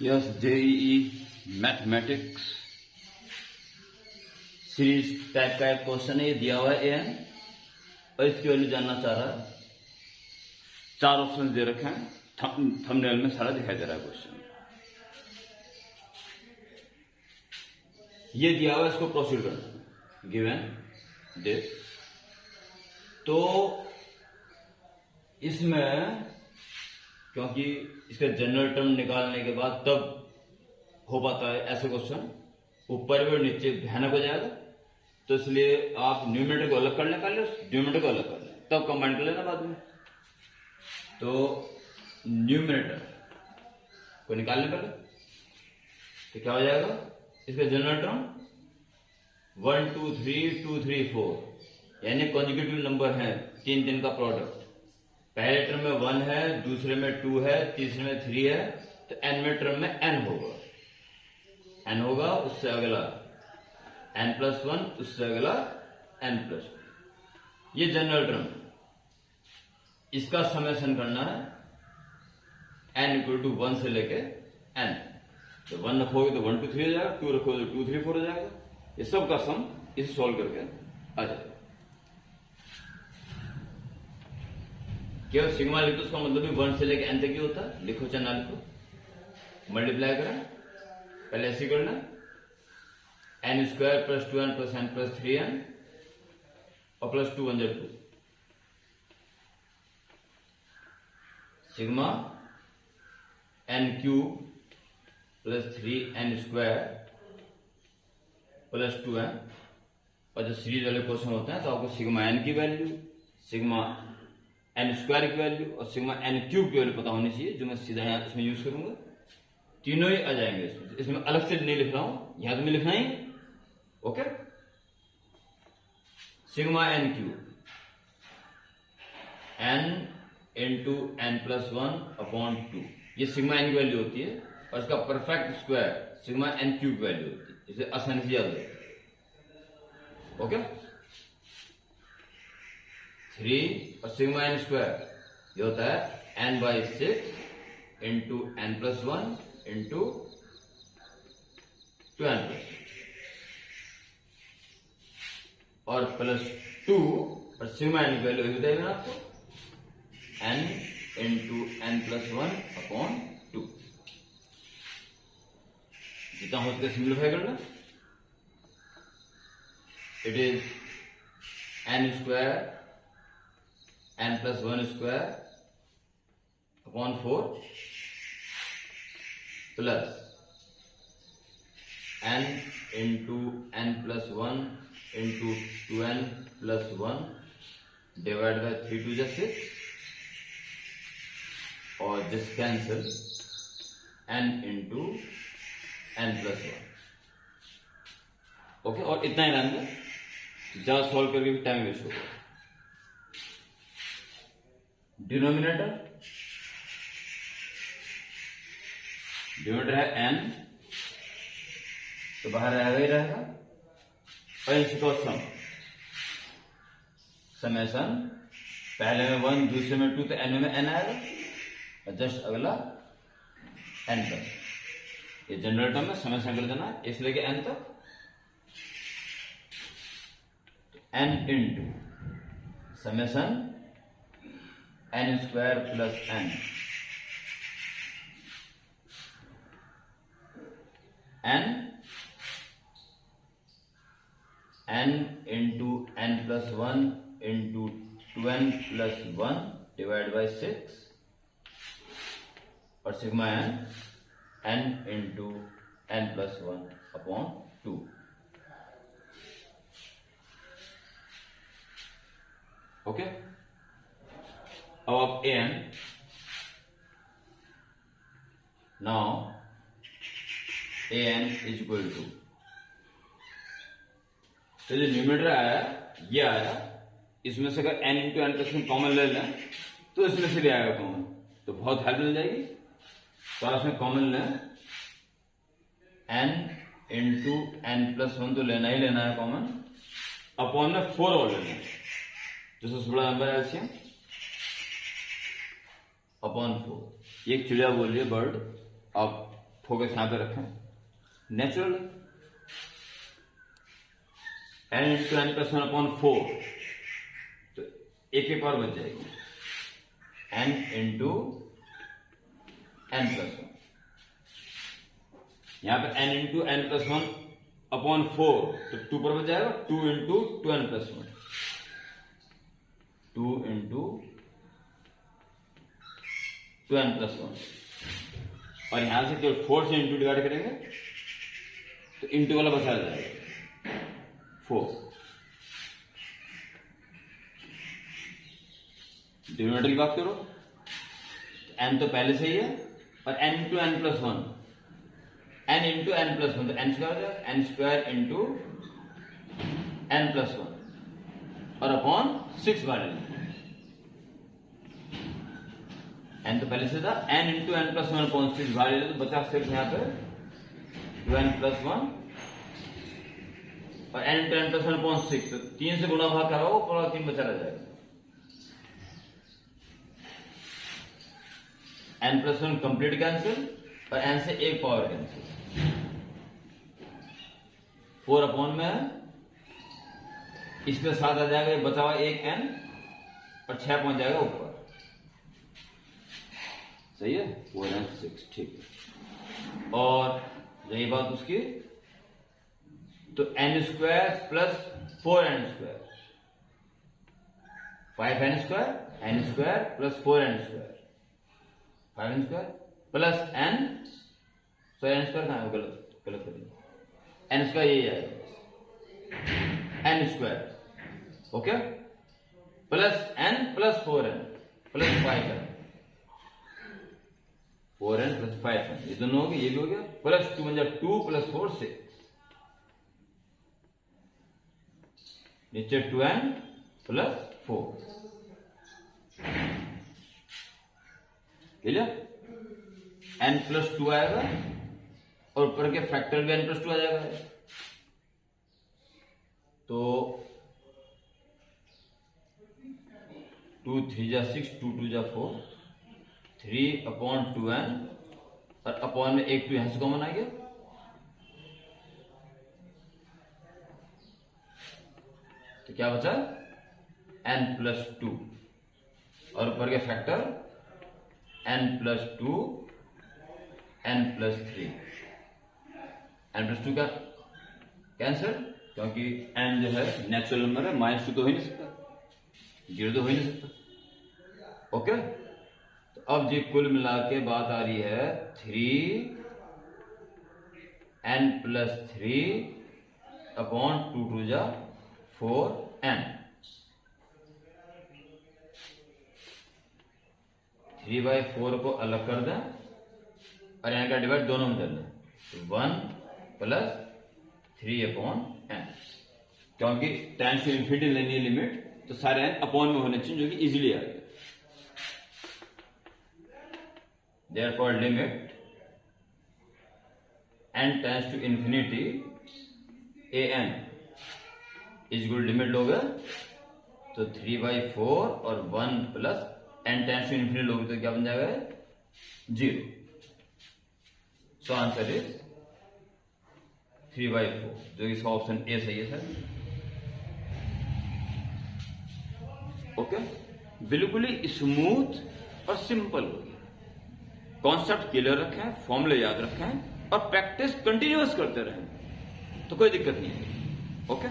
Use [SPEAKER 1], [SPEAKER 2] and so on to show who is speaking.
[SPEAKER 1] Yes JEE mathematics series type का एक question है, ये दिया हुआ है एन और इसकी वैल्यू जानना चाह रहा है। 4 ऑप्शन दे रखे हैं, थंबनेल में सारा दिखाई दे रहा है क्वेश्चन। ये दिया हुआ है, इसको प्रोसीड करना गिवन दिस। तो इसमें क्योंकि इसका जनरल टर्म निकालने के बाद तब हो पाता है ऐसे क्वेश्चन, ऊपर भी और नीचे भयानक हो जाएगा। तो इसलिए आप न्यूमरेटर को अलग कर लें, न्यूमरेटर को अलग कर लें, तब कंबाइन कर लेना बाद में। तो न्यूमरेटर को निकालने पहले तो क्या हो जाएगा, इसका जनरल टर्म 1 2 3 2 3 4 यानी कॉन्जिक्यूटिव नंबर है, 3 का प्रोडक्ट। पहले टर्म में 1 है, दूसरे में 2 है, तीसरे में 3 है, तो एनवें टर्म में n होगा, उससे अगला n+1, उससे अगला n+2। ये जनरल टर्म, इसका समेशन करना है n=1 से लेके n। तो 1 रखोगे तो 1 2 3 हो जाएगा, 2 रखोगे तो 2 3 4 हो जाएगा। ये सब का सम इसे सॉल्व करके आ जाएगा। केवल सिग्मा लिखो, उसका मतलब भी 1 से लेके n तक ही होता है। लिखो चाहे ना लिखो, मल्टीप्लाई करें, पहले ऐसे करना n² + 2n + n + 3n और +2 1 2 सिग्मा n³ + 3n² + 2n। और जो सीरीज वाले क्वेश्चन होते हैं तो आपको सिग्मा n की वैल्यू, सिग्मा n² की वैल्यू और सिग्मा n³ की वैल्यू पता होनी चाहिए, जो मैं सीधा यहाँ इसमें यूज करूंगा। तीनों ही आ जाएंगे इसमें, इसमें अलग से नहीं लिख रहा हूं, यहां तो मैं लिखना ही। Okay, sigma n³ n × n+1/2 ये सिग्मा n की वैल्यू होती है, और इसका परफेक्ट स्क्वायर सिग्मा n³ की वैल्यू होती है। इसे आसानी से याद रखो। ओके, 3 और सिग्मा n² ये होता है n/6 × n+1 × 2n+1 और +2 और सिग्मा n की वैल्यू बताइए ना आपको, n × n+1/2। जितना हो सके सिंप्लीफाई कर लो। It is n² n+1² /4 plus n × n+1 × 2n+1 divide by 3 2 जा 6 और this cancel n × n+1। Okay, और इतना ही लाएंगे, ज्यादा सॉल्व करके भी टाइम वेस्ट होगा। डिनोमिनेटर है n, तो बाहर रहेगा ही रहेगा, और इसको समेशन पहले में 1, दूसरे में 2, तो n में n आएगा, और जस्ट अगला n तक। ये जनरल टर्म में समेशन कर देना, इसलिए कि n तक n × summation n² + n n × n+1 × 2n+1 divide bye 6 और सिग्मा n × n+1/2। ओके, अब आप an नाउ an = तो जो न्यूमरेटर आया ये आया, इसमें से अगर n × n+1 कॉमन ले लें तो इसमें से भी आएगा कॉमन, तो बहुत हेल्प मिल जाएगी। तो आप इसमें कॉमन लें, n × n+1 तो लेना ही लेना है कॉमन, अपॉन में 4 और लेना है, जो सबसे बड़ा नंबर है एलसीएम अपॉन 4। ये एक चिड़िया बोल रही है, बर्ड। आप फोकस यहां पे रखें, natural n into n plus 1/4, तो एक और बच जाएगी n इंटू एन प्लस 1। यहां पे n इंटू एन प्लस 1/4, तो 2 पर बच जाएगा 2 into 2n plus 1, 2 into 2n plus 1, और यहां से केवल 4 से इंटू डिवाइड करेंगे तो इंटू वाला बचा जाएगा 4। डिनोमिनेटर की बात करो, n तो पहले से ही है, और n into n plus 1, n into n plus 1, तो n स्क्वायर हो जाएगा, n square into n plus 1 और अपॉन 6 बार n तो पहले से था, n into n plus 1 upon 6 बार ले, तो बचा सिर्फ यहाँ पे 2n प्लस 1 और n into n plus 1 upon 6, तो 3 से गुणा भाग कराओ, पूरा 3 बचा रह जाएगा। n प्लस 1 कंप्लीट कैंसिल और n से एक पावर कैंसिल, 4 अपॉन में इसके साथ आ जाएगा, बचा हुआ एक n और 6 पहुंच जाएगा ऊपर, सही है, 4 and 6, ठीक है। और रही बात उसकी, तो n square plus 4n square, 5n square, n square plus 4n square, 5n square plus n, sorry n square कहां है, गलत कर दिया, n स्क्वायर यही आएगा, n square, okay, plus n plus 4n plus 5n, 4n plus 5n, ये दोनों हो गए, ये भी हो गया, प्लस 2 2 प्लस 4 6, नीचे 2n plus 4, clear, n plus 2 आएगा और ऊपर के फैक्टर भी n प्लस 2 आ जाएगा, तो 2 3 जा 6, 2 2 जा 4, 3 अपॉन 2n और अपॉन में एक 2 यहां से कॉमन आ गया, तो क्या बचा n प्लस 2 और ऊपर के factor n plus 2 n plus 3, n plus 2 का कैंसिल, क्योंकि n जो है नेचुरल नंबर है, -2 तो हो ही नहीं सकता, 0 तो हो ही नहीं सकता, ओके। तो अब जी कुल मिला के बात आ रही है 3n प्लस 3 अपॉन 2 2 जा 4n, 3/4 को अलग कर दें और यहाँ का डिवाइड दोनों में कर दें, 1 प्लस 3 अपॉन n, क्योंकि टेंस टू इन्फिनिटी लेनी है लिमिट, तो सारे n अपॉन में होने चाहिए, जो कि इजीली आ गया। Therefore limit n tends to infinity an is equal limit लोगे तो 3/4 और 1 plus n tends to infinity लोगे तो क्या बन जाएगा 0, सो आंसर इज 3/4, जो इसका ऑप्शन ए सही है सर, ओके। बिल्कुल ही स्मूथ और सिंपल हो गया, कॉन्सेप्ट क्लियर रखें, फॉर्मूले याद रखें और प्रैक्टिस कंटिन्यूअस करते रहें, तो कोई दिक्कत नहीं है, ओके।